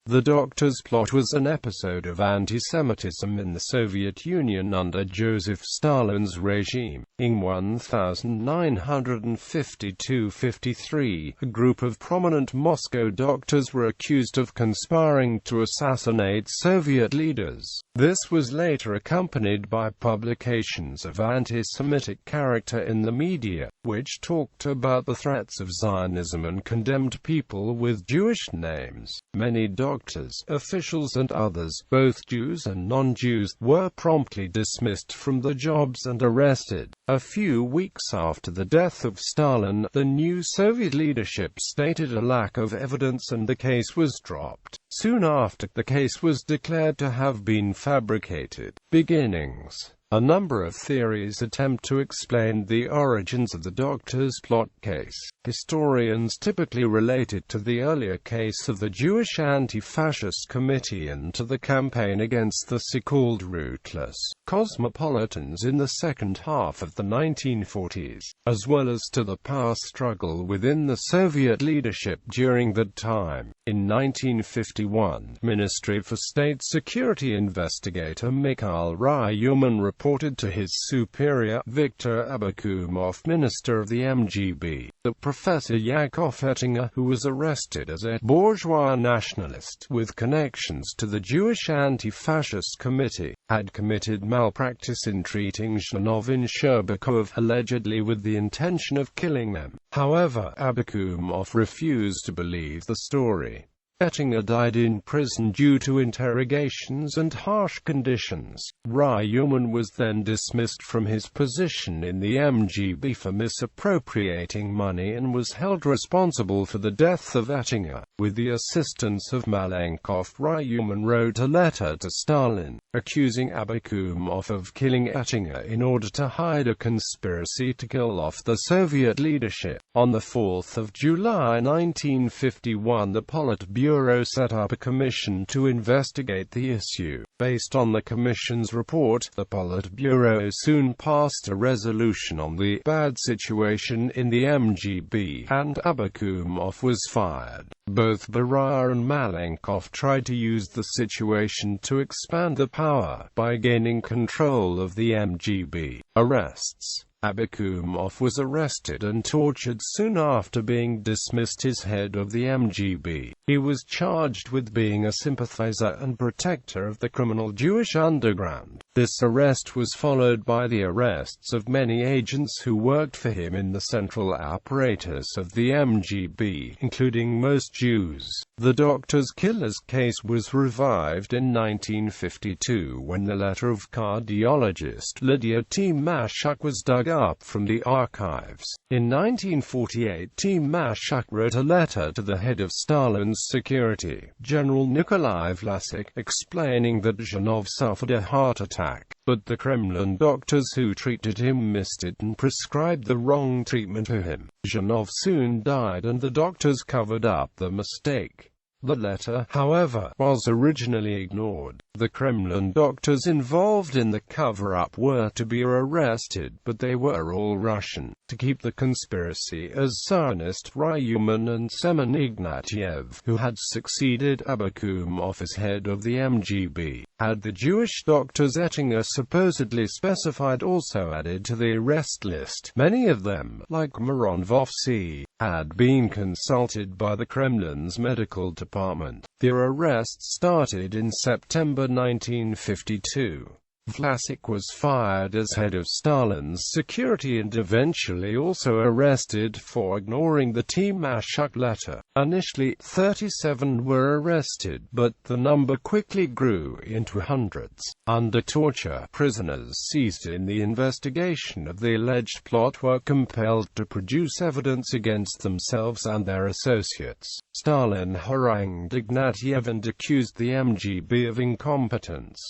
The Doctors' Plot was an episode of anti-Semitism in the Soviet Union under Joseph Stalin's regime. In 1952–53, a group of prominent Moscow doctors were accused of conspiring to assassinate Soviet leaders. This was later accompanied by publications of anti-Semitic character in the media, which talked about the threats of Zionism and condemned people with Jewish names. Many doctors, officials and others, both Jews and non-Jews, were promptly dismissed from their jobs and arrested. A few weeks after the death of Stalin, the new Soviet leadership stated a lack of evidence and the case was dropped. Soon after, the case was declared to have been fabricated. Beginnings. A number of theories attempt to explain the origins of the Doctors' Plot case. Historians typically relate it to the earlier case of the Jewish Anti-Fascist Committee and to the campaign against the so-called ruthless cosmopolitans in the second half of the 1940s, as well as to the power struggle within the Soviet leadership during that time. In 1951, Ministry for State Security investigator Mikhail Ryumin reported to his superior, Viktor Abakumov, minister of the MGB, that Professor Yakov Ettinger, who was arrested as a bourgeois nationalist with connections to the Jewish Anti-Fascist Committee, had committed malpractice in treating Zhanov and Sherbakov, allegedly with the intention of killing them. However, Abakumov refused to believe the story. Ettinger died in prison due to interrogations and harsh conditions. Ryumin was then dismissed from his position in the MGB for misappropriating money and was held responsible for the death of Ettinger. With the assistance of Malenkov, Ryumin wrote a letter to Stalin, accusing Abakumov of killing Ettinger in order to hide a conspiracy to kill off the Soviet leadership. On the 4th of July 1951, the Politburo set up a commission to investigate the issue. Based on the commission's report, the Politburo soon passed a resolution on the bad situation in the MGB, and Abakumov was fired. Both Beria and Malenkov tried to use the situation to expand the power by gaining control of the MGB. Arrests. Abakumov was arrested and tortured soon after being dismissed as head of the MGB. He was charged with being a sympathizer and protector of the criminal Jewish underground. This arrest was followed by the arrests of many agents who worked for him in the central apparatus of the MGB, including most Jews. The Doctors' Killers case was revived in 1952 when the letter of cardiologist Lydia T. Mashuk was dug up from the archives. In 1948, T. Mashuk wrote a letter to the head of Stalin's security, General Nikolai Vlasic, explaining that Zhanov suffered a heart attack, but the Kremlin doctors who treated him missed it and prescribed the wrong treatment to him. Zhanov soon died and the doctors covered up the mistake. The letter, however, was originally ignored. The Kremlin doctors involved in the cover-up were to be arrested, but they were all Russian. To keep the conspiracy as Zionist, Ryumin and Semen Ignatiev, who had succeeded Abakumov as head of the MGB, had the Jewish doctors Ettinger supposedly specified also added to the arrest list. Many of them, like Miron Vovsi, had been consulted by the Kremlin's medical department. Their arrests started in September 1952. Vlasic was fired as head of Stalin's security and eventually also arrested for ignoring the T. Mashuk letter. Initially, 37 were arrested, but the number quickly grew into hundreds. Under torture, prisoners seized in the investigation of the alleged plot were compelled to produce evidence against themselves and their associates. Stalin harangued Ignatiev and accused the MGB of incompetence.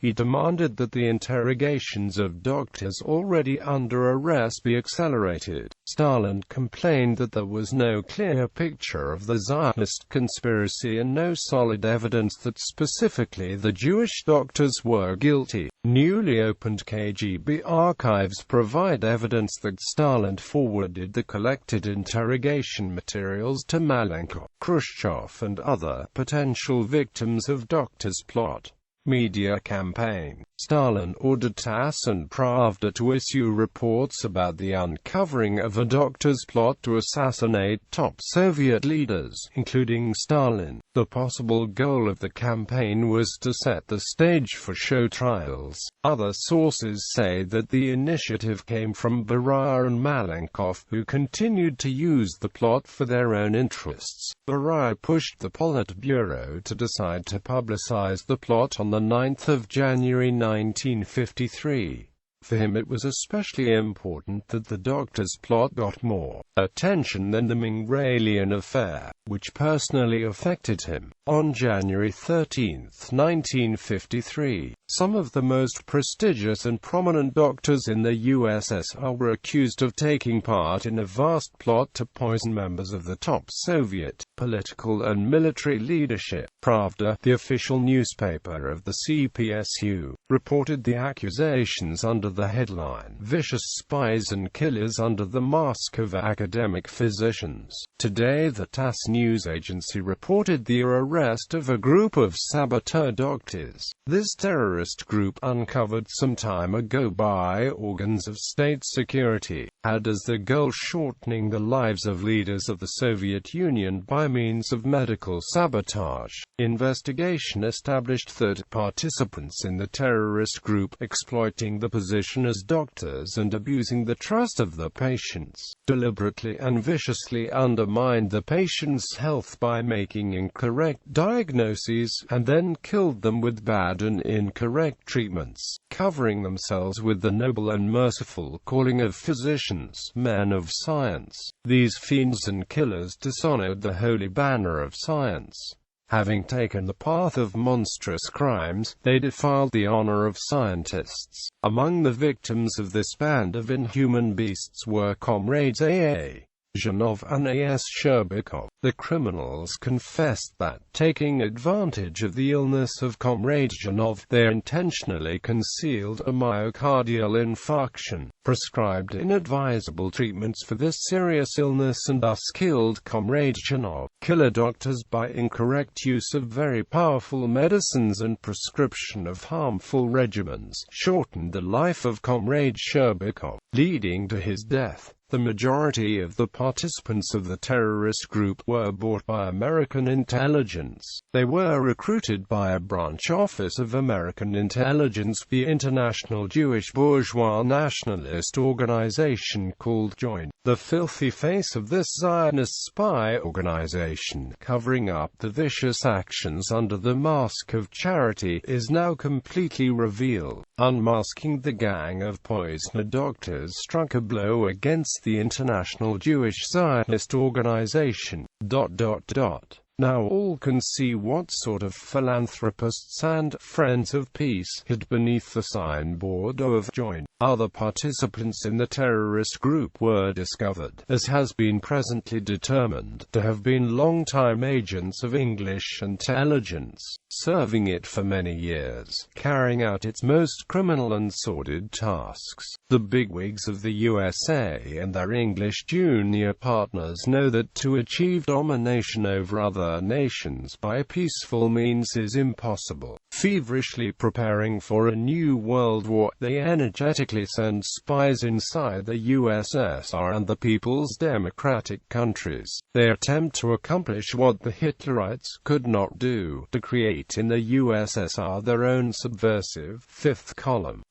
He demanded that the interrogations of doctors already under arrest be accelerated. Stalin complained that there was no clear picture of the Zionist conspiracy and no solid evidence that specifically the Jewish doctors were guilty. Newly opened KGB archives provide evidence that Stalin forwarded the collected interrogation materials to Malenkov, Khrushchev and other potential victims of Doctor's plot. Media campaign. Stalin ordered TASS and Pravda to issue reports about the uncovering of a doctor's plot to assassinate top Soviet leaders, including Stalin. The possible goal of the campaign was to set the stage for show trials. Other sources say that the initiative came from Beria and Malenkov, who continued to use the plot for their own interests. Beria pushed the Politburo to decide to publicize the plot on the 9th of January 1953. For him it was especially important that the doctor's plot got more attention than the Mingrelian affair, which personally affected him. On January 13, 1953, some of the most prestigious and prominent doctors in the USSR were accused of taking part in a vast plot to poison members of the top Soviet political and military leadership. Pravda, the official newspaper of the CPSU, reported the accusations under the headline "Vicious Spies and Killers Under the Mask of Academic Physicians." Today the TASS news agency reported the arrest of a group of saboteur doctors. This terrorist group, uncovered some time ago by organs of state security, had as their goal shortening the lives of leaders of the Soviet Union by means of medical sabotage. Investigation established that participants in the terrorist group, exploiting the position as doctors and abusing the trust of the patients, deliberately and viciously undermined the patient's health by making incorrect diagnoses, and then killed them with bad and incorrect treatments, covering themselves with the noble and merciful calling of physicians, men of science. These fiends and killers dishonored the holy banner of science. Having taken the path of monstrous crimes, they defiled the honor of scientists. Among the victims of this band of inhuman beasts were comrades A.A. Zhdanov and A.S. Sherbakov. The criminals confessed that, taking advantage of the illness of comrade Zhdanov, they intentionally concealed a myocardial infarction, prescribed inadvisable treatments for this serious illness and thus killed comrade Zhdanov. Killer doctors, by incorrect use of very powerful medicines and prescription of harmful regimens, shortened the life of comrade Sherbakov, leading to his death. The majority of the participants of the terrorist group were bought by American intelligence. They were recruited by a branch office of American intelligence, the International Jewish Bourgeois Nationalist Organization called JOIN. The filthy face of this Zionist spy organization, covering up the vicious actions under the mask of charity, is now completely revealed. Unmasking the gang of poisoner doctors struck a blow against the International Jewish Zionist Organization. Now all can see what sort of philanthropists and friends of peace hid beneath the signboard of JOIN. Other participants in the terrorist group were discovered, as has been presently determined, to have been long-time agents of English intelligence, serving it for many years, carrying out its most criminal and sordid tasks. The bigwigs of the USA and their English junior partners know that to achieve domination over other nations by peaceful means is impossible. Feverishly preparing for a new world war, they energetically send spies inside the USSR and the People's Democratic countries. They attempt to accomplish what the Hitlerites could not do, to create in the USSR their own subversive fifth column.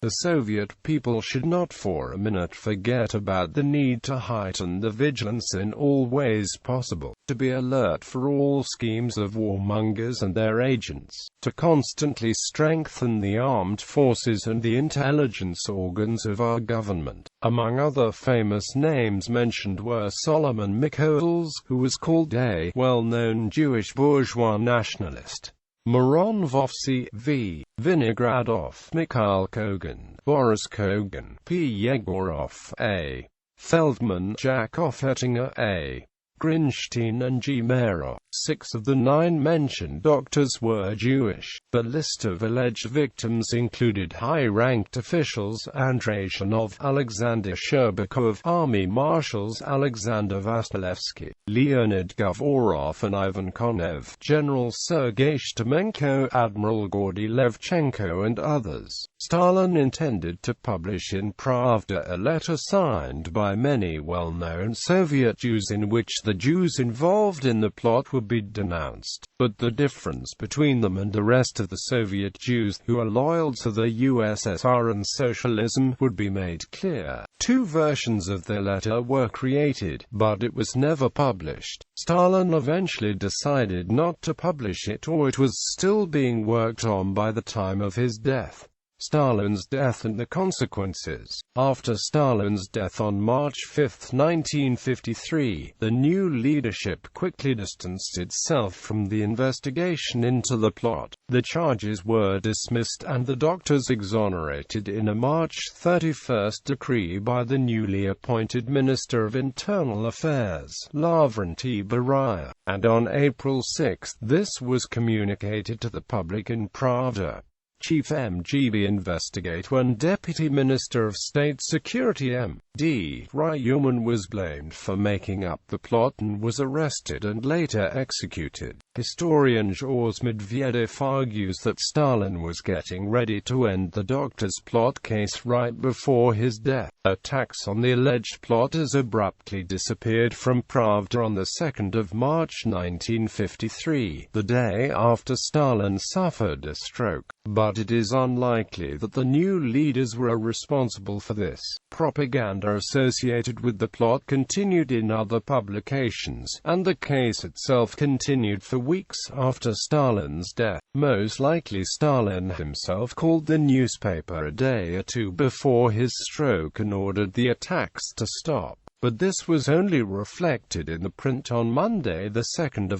The Soviet people should not for a minute forget about the need to heighten the vigilance in all ways possible, to be alert for all schemes of warmongers and their agents, to constantly strengthen the armed forces and the intelligence organs of our government. Among other famous names mentioned were Solomon Michaels, who was called a well-known Jewish bourgeois nationalist. Mironov C.V., Vinogradov, Mikhail Kogan, Boris Kogan, P. Yegorov A. Feldman, Jakov Ettinger A. Grinstein and G. Mero. 6 of the 9 mentioned doctors were Jewish. The list of alleged victims included high-ranked officials Andrei Zhdanov, Alexander Sherbakov, Army Marshals Alexander Vasilevsky, Leonid Govorov and Ivan Konev, General Sergei Shtimenko, Admiral Gordy Levchenko and others. Stalin intended to publish in Pravda a letter signed by many well-known Soviet Jews in which the Jews involved in the plot would be denounced, but the difference between them and the rest of the Soviet Jews who are loyal to the USSR and socialism would be made clear. 2 versions of the letter were created, but it was never published. Stalin eventually decided not to publish it, or it was still being worked on by the time of his death. Stalin's death and the consequences. After Stalin's death on March 5, 1953, the new leadership quickly distanced itself from the investigation into the plot. The charges were dismissed and the doctors exonerated in a March 31 decree by the newly appointed Minister of Internal Affairs, Lavrentiy Beria, and on April 6, this was communicated to the public in Pravda. Chief MGB investigator and Deputy Minister of State Security M.D. Ryuman was blamed for making up the plot and was arrested and later executed. Historian George Medvedev argues that Stalin was getting ready to end the doctors' plot case right before his death. Attacks on the alleged plotters abruptly disappeared from Pravda on 2 March 1953, the day after Stalin suffered a stroke. But it is unlikely that the new leaders were responsible for this. Propaganda associated with the plot continued in other publications, and the case itself continued for weeks after Stalin's death. Most likely Stalin himself called the newspaper a day or 2 before his stroke and ordered the attacks to stop. But this was only reflected in the print on Monday, 2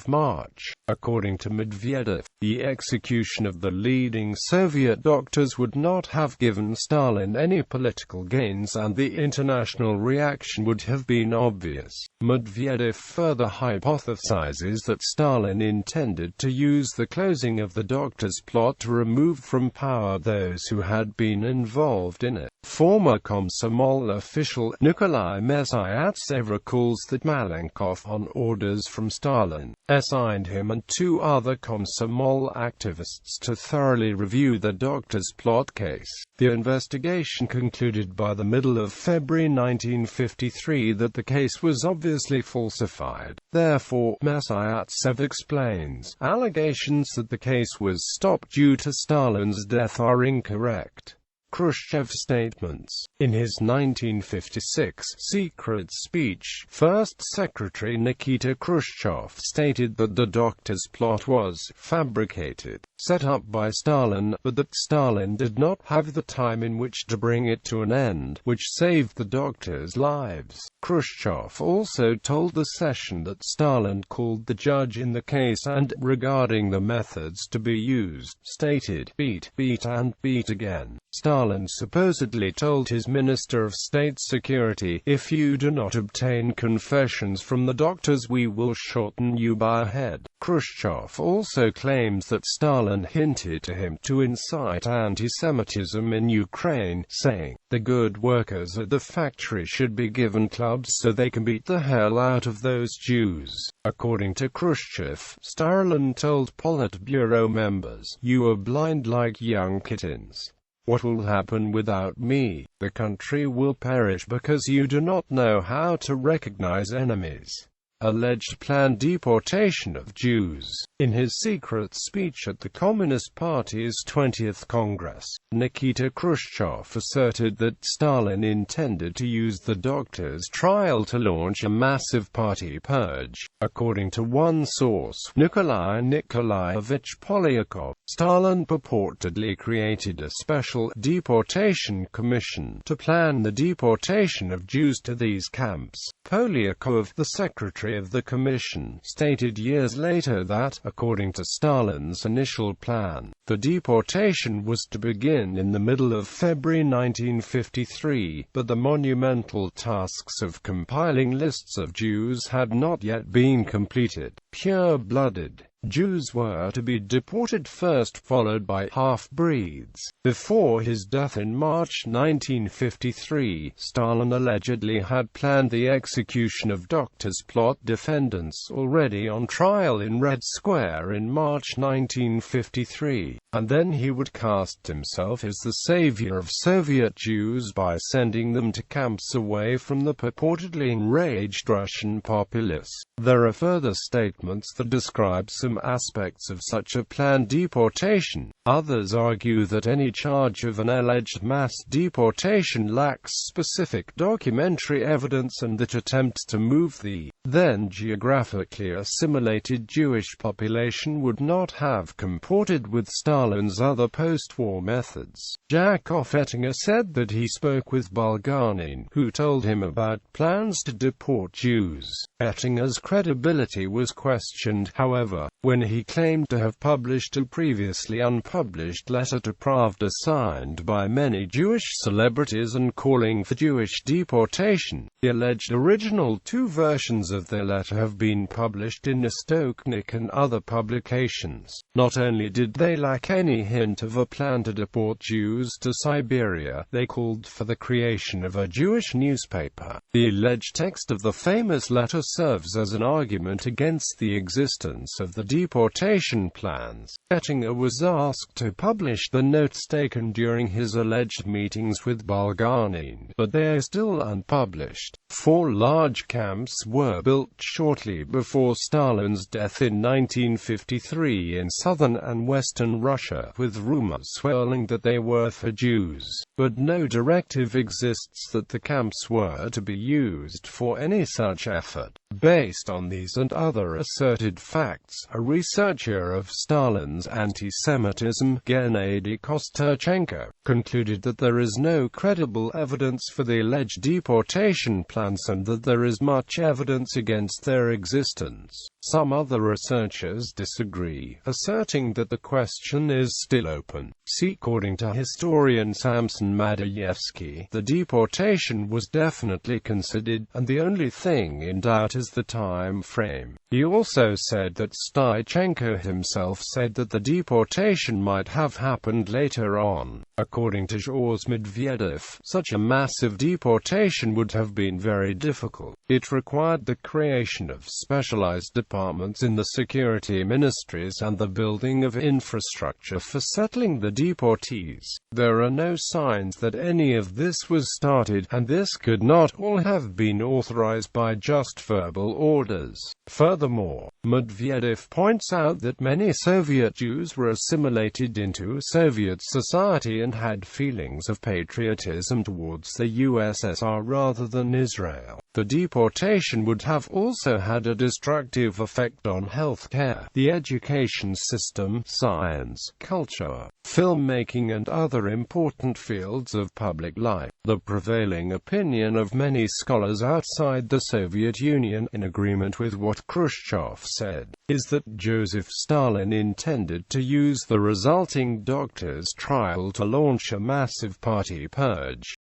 March. According to Medvedev, the execution of the leading Soviet doctors would not have given Stalin any political gains and the international reaction would have been obvious. Medvedev further hypothesizes that Stalin intended to use the closing of the doctors' plot to remove from power those who had been involved in it. Former Komsomol official Nikolai Mesayatsev recalls that Malenkov, on orders from Stalin, assigned him and 2 other Komsomol activists to thoroughly review the doctors' plot case. The investigation concluded by the middle of February 1953 that the case was obviously falsified. Therefore, Mesayatsev explains, allegations that the case was stopped due to Stalin's death are incorrect. Khrushchev's statements. In his 1956 secret speech, First Secretary Nikita Khrushchev stated that the doctors' plot was fabricated, set up by Stalin, but that Stalin did not have the time in which to bring it to an end, which saved the doctors' lives. Khrushchev also told the session that Stalin called the judge in the case and, regarding the methods to be used, stated, beat and beat again. Stalin supposedly told his Minister of State Security, if you do not obtain confessions from the doctors we will shorten you by a head. Khrushchev also claims that Stalin hinted to him to incite anti-Semitism in Ukraine, saying, the good workers at the factory should be given clubs so they can beat the hell out of those Jews. According to Khrushchev, Stalin told Politburo members, you are blind like young kittens. What will happen without me? The country will perish because you do not know how to recognize enemies. Alleged planned deportation of Jews. In his secret speech at the Communist Party's 20th Congress, Nikita Khrushchev asserted that Stalin intended to use the doctors' trial to launch a massive party purge. According to one source, Nikolai Nikolaevich Polyakov, Stalin purportedly created a special deportation commission to plan the deportation of Jews to these camps. Polyakov, the secretary secretary of the commission, stated years later that, according to Stalin's initial plan, the deportation was to begin in the middle of February 1953, but the monumental tasks of compiling lists of Jews had not yet been completed. Pure-blooded Jews were to be deported first, followed by half-breeds. Before his death in March 1953, Stalin allegedly had planned the execution of doctors' plot defendants already on trial in Red Square in March 1953, and then he would cast himself as the savior of Soviet Jews by sending them to camps away from the purportedly enraged Russian populace. There are further statements that describe some aspects of such a planned deportation. Others argue that any charge of an alleged mass deportation lacks specific documentary evidence and that attempts to move the then geographically assimilated Jewish population would not have comported with Stalin's other post-war methods. Yakov Ettinger said that he spoke with Bulganin, who told him about plans to deport Jews. Ettinger's credibility was questioned, however, when he claimed to have published a previously unpublished letter to Pravda signed by many Jewish celebrities and calling for Jewish deportation. The alleged original two versions of their letter have been published in Istoknik and other publications. Not only did they lack any hint of a plan to deport Jews to Siberia, they called for the creation of a Jewish newspaper. The alleged text of the famous letter serves as an argument against the existence of the deportation plans. Ettinger was asked to publish the notes taken during his alleged meetings with Bulganin, but they are still unpublished. 4 large camps were built shortly before Stalin's death in 1953 in southern and western Russia, with rumors swirling that they were for Jews, but no directive exists that the camps were to be used for any such effort. Based on these and other asserted facts, a researcher of Stalin's anti-Semitism, Gennady Kosterchenko, concluded that there is no credible evidence for the alleged deportation plans and that there is much evidence against their existence. Some other researchers disagree, asserting that the question is still open. According to historian Samson Madayevsky, the deportation was definitely considered, and the only thing in doubt is the time frame. He also said that Stoichenko himself said that the deportation might have happened later on. According to Georges Medvedev, such a massive deportation would have been very difficult. It required the creation of specialized departments in the security ministries and the building of infrastructure for settling the deportees. There are no signs that any of this was started, and this could not all have been authorized by just verbal orders. Furthermore, Medvedev points out that many Soviet Jews were assimilated into Soviet society and had feelings of patriotism towards the USSR rather than Israel. The deportation would have also had a destructive effect on healthcare, the education system, science, culture, filmmaking and other important fields of public life. The prevailing opinion of many scholars outside the Soviet Union, in agreement with what Khrushchev said, is that Joseph Stalin intended to use the resulting doctors' trial to launch a massive party purge.